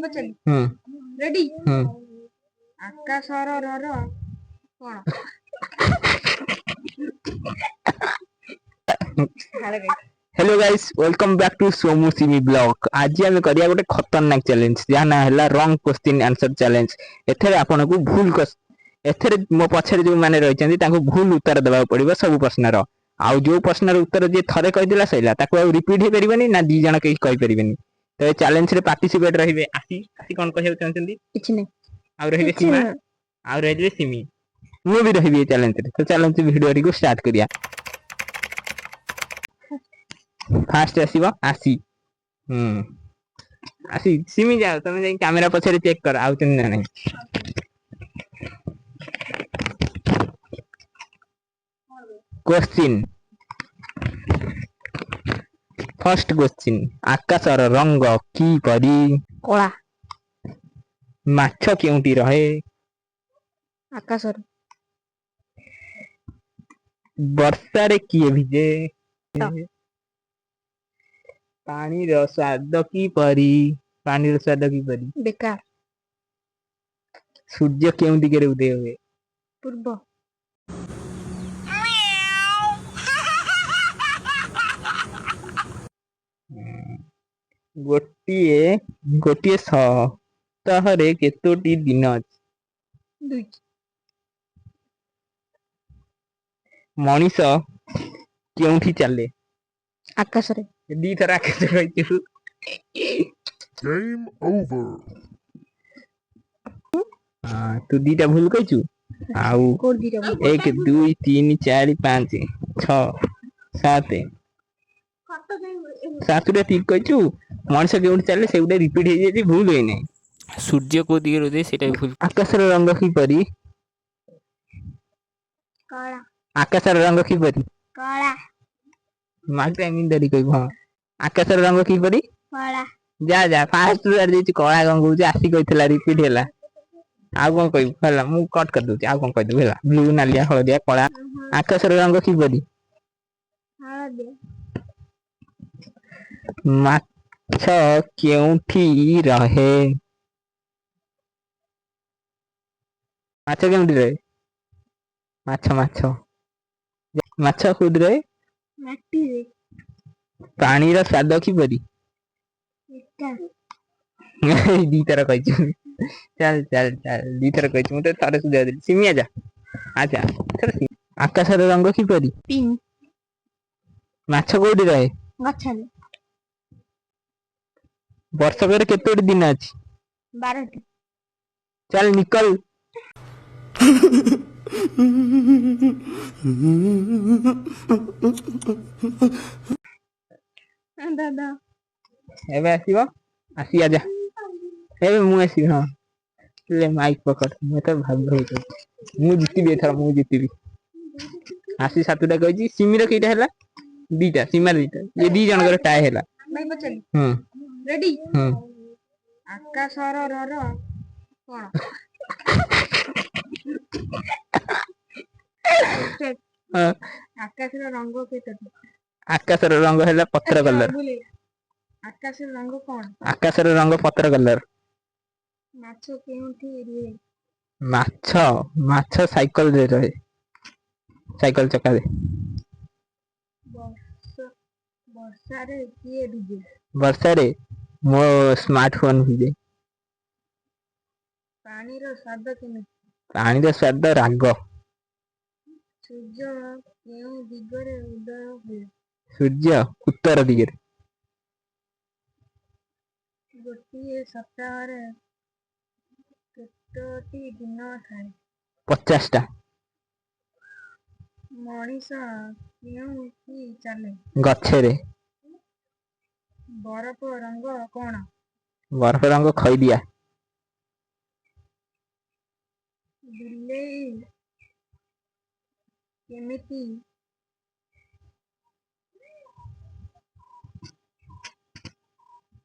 Ready आकाशर रर कोन hello guys welcome back to Somu Simi blog. आज आम करिया गोटे खतरनाक चैलेंज जहाँ ना है रॉन्ग क्वेश्चन आंसर चैलेंज। एथरे आपन को भूल एथरे मो पछरे जो माने रहिचंदी ताको भूल उत्तर देबा पड़िबो सब प्रश्नर। आउ जो प्रश्नर उत्तर जे थरे कहि दिला सैला ताको आ रिपीट हे परिबनी ना दी जण के कहि परिबनी। तो ए चैलेंज रे पार्टिसिपेट रहिबे आसी आसी कोन कहियो चाहचंदी किछ नै आ रहिबे सीमा आ रहिबे सिमी मु भी रहिबे चैलेंज रे। तो चैलेंज वीडियो को स्टार्ट करिया। फास्ट आसीबो आसी आसी सिमी जाओ तुम जाई कैमरा पछरे चेक कर आउ तन नै क्वेश्चन। फर्स्ट क्वेश्चन आकाशर रंग की परी कोला माछ केउटी रहे आकाशर वर्षा रे किए भिजे पानी रो स्वाद की परी पानी रो स्वाद की परी बेकार सूर्य केउ दिगे रे उदय हुए पूर्व गोटिए गोटिए सप्ताहरे केतोटी दिन अछि दुई मनीष केउठी चले आकाश रे दी थरा आकाश कहिछु Game over. हां तू दीटा भूल कहिछु आउ कोड दीटा 1 2 3 4 5 6 7 सातुरे ठीक कहिछु मनीष केउठी चले सेउडे रिपीट हे जे भूल होई नै सूर्य को दिगे उदय सेटा भूल आकाशर रंग की परी काला आकाशर रंग की परी काला मागटा एमिन दरी कहि हां आकाशर रंग की परी काला जा जा फास्ट रे जे कळा गंग होची आसी कहितला रिपीट होला आ कोन कहि होला मु कट कर दूची आ कोन कहि दु होला ब्लू नालिया हळदिया कळा आकाशर रंग की परी हळदिया माछ केउठी रहे माछ केउठी रहे माछ माछ माछ खुद रहे माटी रे पानी रो स्वाद की परी बेकार दी तरह कहिछु चल चल चल दी तरह कहिछु मते थारे सुझा दे सिमी आजा आजा थोड़ा आकाशर रंग की परी पिंक माछ कोडी रहे गछले वर्षकर केतोडी दिन अछि 12 चल निकल दादा एबे आसीबो आसी आजा एबे मु आसी हां ले माइक पकड़ मैं तो भाग भाग मु जितबी एथरा मु जितबी आसी सातुटा कहिजी सिमीर केटा हैला दीटा सीमा दीटा ये दी जण कर टाई हैला नहीं बचली रेडी आकाशर रर कोन आकाशर रंग केतटी आकाशर रंग हैला पत्र कलर आकाशर रंग कोन आकाशर रंग पत्र कलर माछ केउठी रे माछ माछ साइकिल रे रहे साइकिल चका दे वर्षा रे किए भिजे वर्षा रे मो स्मार्टफोन भिजे पानी रो स्वाद केमिति पानी रो स्वाद राग सूर्य केउ दिगरे उदय हुए सूर्य उत्तर दिगे गोटिए सप्ताह रे केतोटी दिन थाए 50 टा मनीष केउ की चले गछे रे बरफ रंग कोन बर्फ रंग खई दिया बिलेई केमिति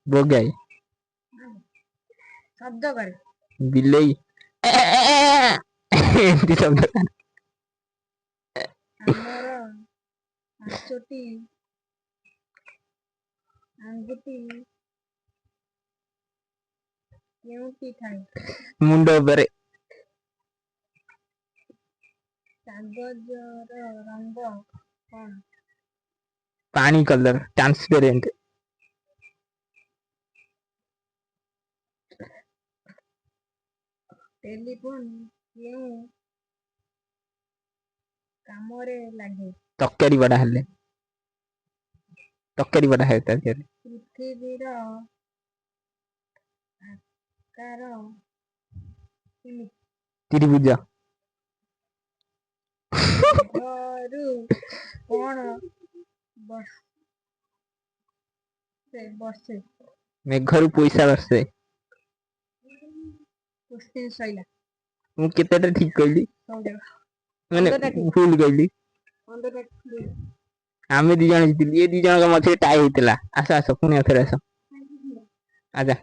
बोगाई शब्द करे बिलेई एंती शब्द हमर आचोटी आंगुटी କେଉଁଠି ଥାଏ? ମୁଣ୍ଡ ଉପରେ। କାଗଜର ରଙ୍ଗ କଣ? ପାଣି କଲର, ଟ୍ରାନ୍ସପେରେଣ୍ଟ। ଟେଲିଫୋନ କେଉଁ କାମରେ ଲାଗେ? ତରକାରୀ ବଡା ହେଲେ। ତରକାରୀ ବଡା ହେଲେ ତା ଦେହରେ। ପୃଥିବୀର ଆକାର କେମିତି? ତ୍ରିଭୁଜ। ଘରୁ କଣ ବର୍ଷେ? ମେଘରୁ ପଇସା ବର୍ଷେ। କୋଶ୍ଚିନ୍ ସଇଲା। ମୁଁ କେତେଟା ଠିକ କହିଲି? ମାନେ 15ଟା ଠିକ। ଭୁଲ କହିଲି। 15ଟା ଠିକ। ଆମେ ଦି ଜଣ ଜିତିଲୁ। ଏ ଦି ଜଣଙ୍କ ମଝିରେ ଟାଇ ହେଇଥିଲା। ଆସ ଆସ ପୁଣି ଆଉଥରେ ଆସ। ଆଚ୍ଛା।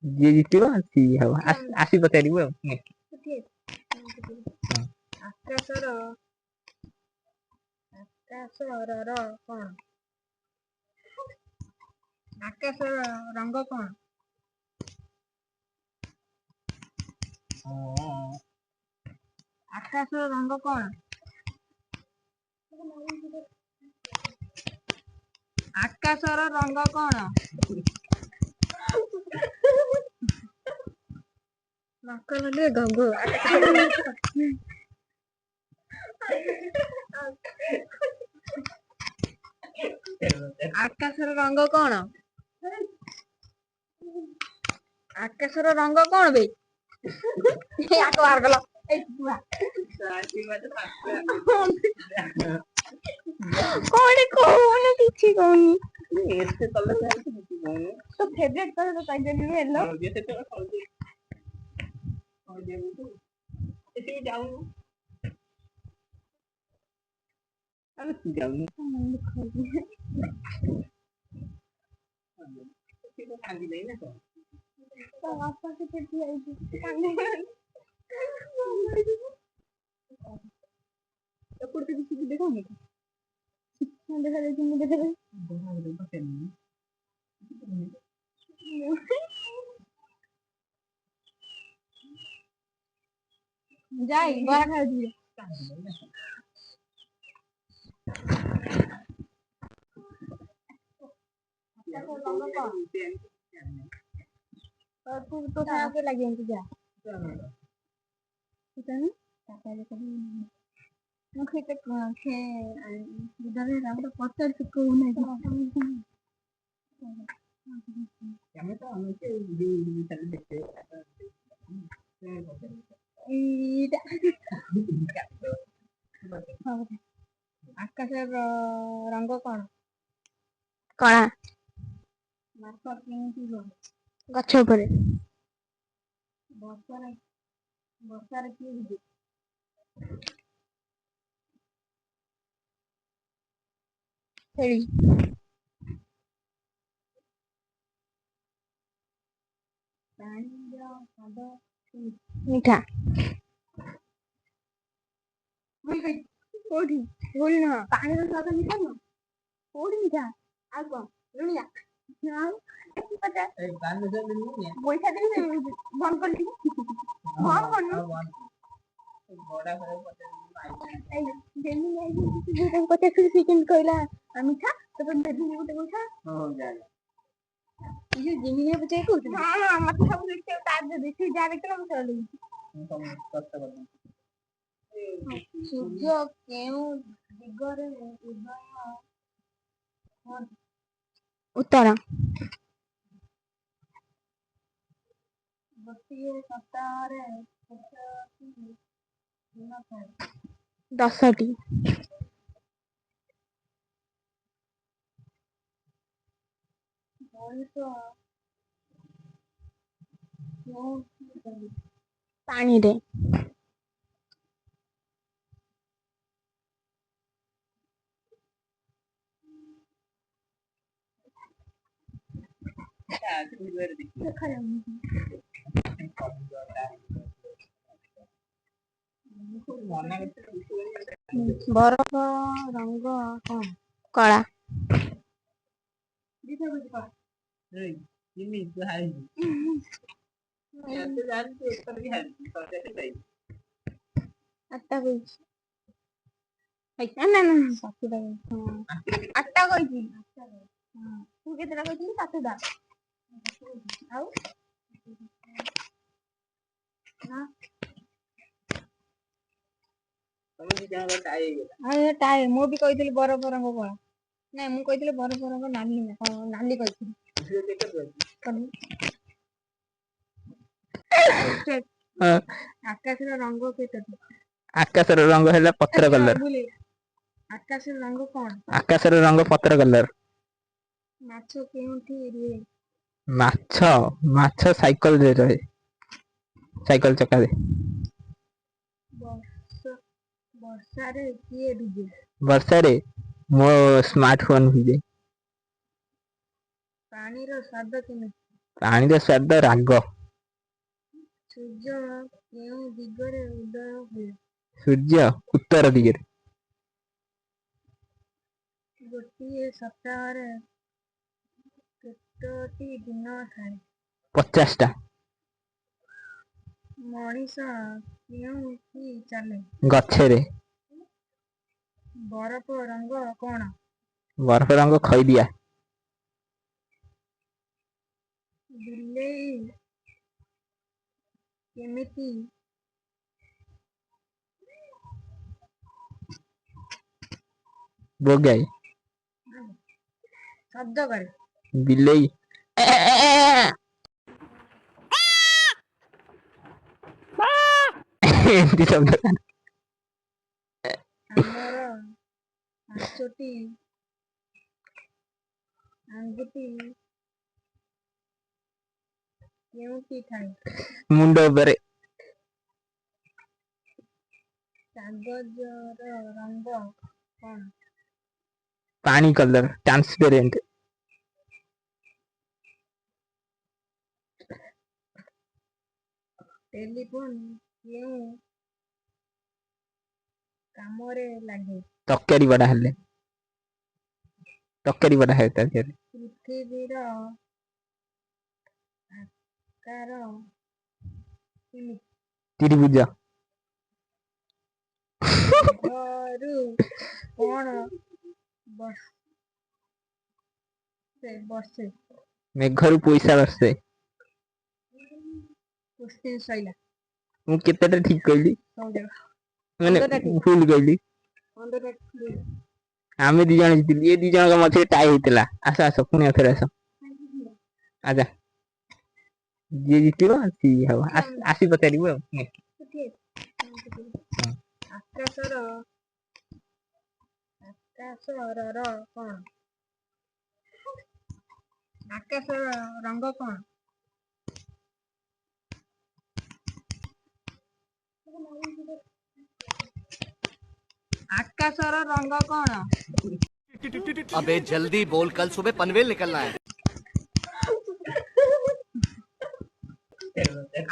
ଯିଏ ଜିତିବ ସିଏ ହବ। ଆସି ପଚାରିବୁ ଆଉ। ଆକାଶର କଣ? ଆକାଶର ରଙ୍ଗ କଣ? ଆକାଶର ରଙ୍ଗ କଣ? ଆକାଶର ରଙ୍ଗ କଣ? ନକଲେ ଗଙ୍ଗ। ଆକାଶର ରଙ୍ଗ କଣ? ଆକାଶର ରଙ୍ଗ କଣ ବେ? ଆକୁ ବାହାର କଲ। କଣ କହୁନୁ କିଛି କହୁନି। ତୋ ଫେଭରେଟ କଲର କହିଦେଲି ୟେଲୋ। ତା ବାପା ସେଠି ଠିଆ ହେଇଛି। ଏପଟେ କିଛି ଦେଖାଉନି। ଦେଖାଯାଉଛି ମୁଁ ଦେଖାଯାଉଛି। ଯାଇ ବରା ଖାଉଛି। ତୁ ତୋ ସାଙ୍ଗେ ଲାଗିନ୍ତି ଯା। ମୁଁ କେତେ ପଚାରୁଛି କହୁନାହିଁ। ଆକାଶର ରଙ୍ଗ କଣ? କଳା। ମାଛ କେଉଁଠି ରୁହେ? ଗଛ ଉପରେ। ବର୍ଷାରେ କିଏ ଭିଜେ? ଛେଳି। ପାଣିର ସ୍ୱାଦ ମିଠା। କୋଉଠି? ଭୁଲ ନୁହଁ। ପାଣିର ସ୍ୱାଦ ମିଠା ନୁହଁ। କୋଉଠି ମିଠା? ଆଉ କଣ ଲୁଣିଆ? ଆଉ ପଇସା ଦେବି ବନ୍ଦ କରିବି। ବନ୍ଦ କରୁନୁ। ପଚାରୁଥିଲି ସେ କେମିତି କହିଲା ମିଠା। ତାପରେ ଦେଲି ଗୋଟେ ମିଠା। ଜିମିନି ପଚାରି କହୁଥିଲୁ? ମତେ ସବୁ ଦେଖିବାକୁ ତାର ଦେଖି ଯାହା ଦେଖିଲା ମୁଁ ସେଇଆ ଲଗେଇଛି। ସୂର୍ଯ୍ୟ କେଉଁ ଦିଗରେ ଉଦୟ ହୁଅନ୍ତି? ଉତ୍ତର। ଗୋଟିଏ ସପ୍ତାହରେ କେତୋଟି ଦିନ ଥାଏ? 10ଟି। ମଣିଷ କେଉଁଠି ରହେ? ପାଣିରେ। ବରଫ ରଙ୍ଗ କଣ? କଳା। ଆଠଟା କହିଛି। ନା ନା ସାତଟା ଆଠଟା କହିଛି। ତୁ କେତେଟା କହିଥିଲୁ? ସାତଟା। ଆଉ ମୁଁ ବି କହିଥିଲି ବରଫ ରଙ୍ଗ କଳା। ନାଇଁ ମୁଁ କହିଥିଲି ବରଫ ରଙ୍ଗ ନାଲି ନାଲି କହିଥିଲି। ଆକାଶର ରଙ୍ଗ କେତୋଟି? ଆକାଶର ରଙ୍ଗ ହେଲା ପତ୍ର କଲର। ଆକାଶର ରଙ୍ଗ କଣ? ଆକାଶର ରଙ୍ଗ ପତ୍ର କଲର। ମାଛ କେଉଁଠି ରୁହେ? ମାଛ ସାଇକେଲରେ ରହେ, ସାଇକେଲ ଚକାରେ। ବର୍ଷାରେ କିଏ ଭିଜେ? ବର୍ଷାରେ ମୋ ସ୍ମାର୍ଟଫୋନ ଭିଜେ। ପାଣିର ସ୍ୱାଦ କେମିତି? ପାଣିର ସ୍ୱାଦ ରାଗ। ସୂର୍ଯ୍ୟ କେଉଁ ଦିଗରେ ଉଦୟ ହୁଏ? ସୂର୍ଯ୍ୟ ଉତ୍ତର ଦିଗରେ। ଗୋଟିଏ ସପ୍ତାହରେ କେତୋଟି ଦିନ ଥାଏ? 50ଟା। ମଣିଷ କେଉଁଠି ଚାଲେ? ଗଛରେ। ବରଫ ରଙ୍ଗ କଣ? ବରଫ ରଙ୍ଗ ଖଇରିଆ। ବିଲେଇ କେମିତି ବୋଗାଏ? ଶବ୍ଦ କରେ? ବିଲେଇ ଏମିତି ଶବ୍ଦ କରେ। ଆମର 5ଟି ଆଙ୍ଗୁଠି କେଉଁଠି ଥାଏ? ମୁଣ୍ଡ ଉପରେ। କାଗଜର ରଙ୍ଗ କଣ? ପାଣି କଲର, ଟ୍ରାନ୍ସପେରେଣ୍ଟ। ଟେଲିଫୋନ କେଉଁ କାମରେ ଲାଗେ? ତରକାରୀ ବଡା ହେଲେ। ତରକାରୀ ବଡା ହେଲେ ତା ଦେହରେ। ପୃଥିବୀର ଆକାର କେମିତି? ତ୍ରିଭୁଜ। ଘରୁ କଣ ବର୍ଷେ? ମେଘରୁ ପଇସା ବର୍ଷେ। କୋଶ୍ଚିନ୍ ସଇଲା। ମୁଁ କେତେଟା ଠିକ କହିଲି? ମାନେ 15ଟା ଠିକ। ଭୁଲ କହିଲି। 15ଟା ଠିକ। ଆମେ 2 ଜଣ ଜିତିଲୁ। ଏ 2 ଜଣଙ୍କ ମଝିରେ ଟାଇ ହେଇଥିଲା। ଆସ ପୁଣି ଆଉଥରେ ଆସ। ଆଚ୍ଛା ଯିଏ ଜିତିବ ସିଏ ହବ। ଆସି ପଚାରିବୁ ଆଉ। ଆକାଶର କଣ? ଆକାଶର ରଙ୍ଗ କଣ? ଆକାଶର ରଙ୍ଗ କଣ? अबे जल्दी बोल, कल सुबह पनवेल निकलना है।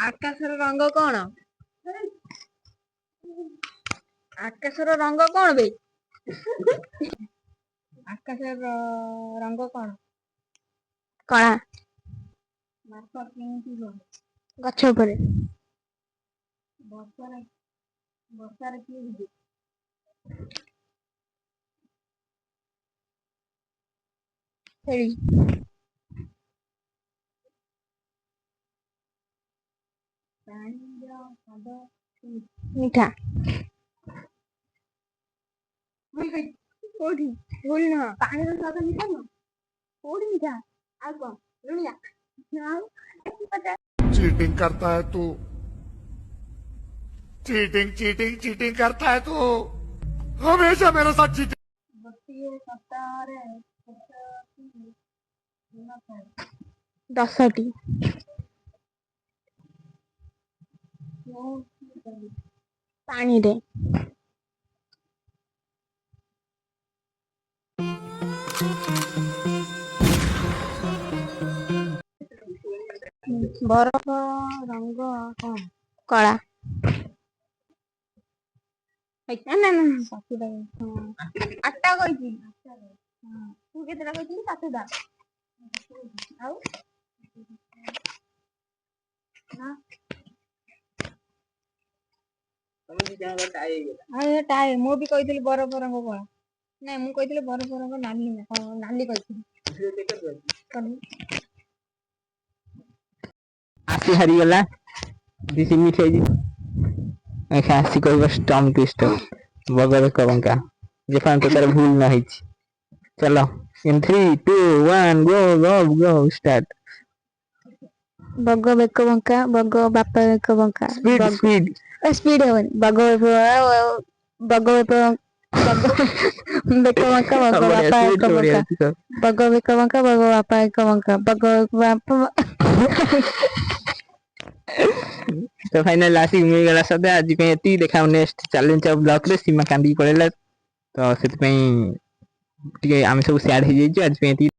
ଆକାଶର ରଙ୍ଗ କଣ? ଆକାଶର ରଙ୍ଗ କଣ ବେ? ଆକାଶର ରଙ୍ଗ କଣ? କଳା। ମାଛ କେଉଁଠି ରୁହେ? ଗଛ ଉପରେ। ବର୍ଷାରେ କିଏ ଭିଜେ? ଛେଳି। ପାଣିର ସ୍ୱାଦ ମିଠା। କୋଉଠି? ଭୁଲ ନୁହଁ। ପାଣିର ସ୍ୱାଦ ମିଠା ନୁହଁ। କୋଉଠି ମିଠା? ଆଉ କଣ ଲୁଣିଆ? ଆଉ चीटिंग करता है तू। चीटिंग चीटिंग चीटिंग करता है तू। हमेशा मेरे साथ चीटिंग। ଗୋଟିଏ ସପ୍ତାହରେ କେତୋଟି ଦିନ ଥାଏ? 10ଟି। କେଉଁଠି ଚାଲେ? ପାଣିରେ। ବରଫ ରଙ୍ଗ କଣ? କଳା। ନା ନା ସାତଟା। 8ଟା କହିଛି। ତୁ କେତେଟା କହିଥିଲୁ? 7ଟା। ଆଉ ଟାଏ ମୁଁ ବି କହିଥିଲି ବରଫରଙ୍କ କଳା ନାଇଁ ମୁଁ କହିଥିଲି ବରଫରଙ୍କ ନାଲି ନା କଣ ନାଲି କହିଥିଲି ଆସି ହାରିଗଲା ଦିସି ମିଠେଇ ଆସି କହିବ ଷ୍ଟମ୍ ଟୁଇଷ୍ଟର ବଗବେକ ବଙ୍କା ଯେପର୍ଯ୍ୟନ୍ତ ତାର ଭୁଲ ନ ହେଇଛି। चलो in 3 2 1 go go go start ବଗ ବେକ ବଙ୍କା ବଗ ବାପା ବେକ ବଙ୍କା speed speed ସ୍ପିଡ ହବନି ବଗ ବଗ ବେକ ବେକ ବଙ୍କା ବଗ बड़े ବାପା speed ବେକ बढ़िया ବଙ୍କା ଅଛି तो ବଗ ବେକ ବଙ୍କା ବଗ ବାପା ବେକ ବଙ୍କା ବଗ ବାପା तो फाइनल आसी मिल गला सदा आज पे एती देखा नेक्स्ट चैलेंज ऑफ ब्लॉक रे सीमा कांदी पड़ेला तो सेति पई टिके आमे सब शेयर हे जाई आज पे एती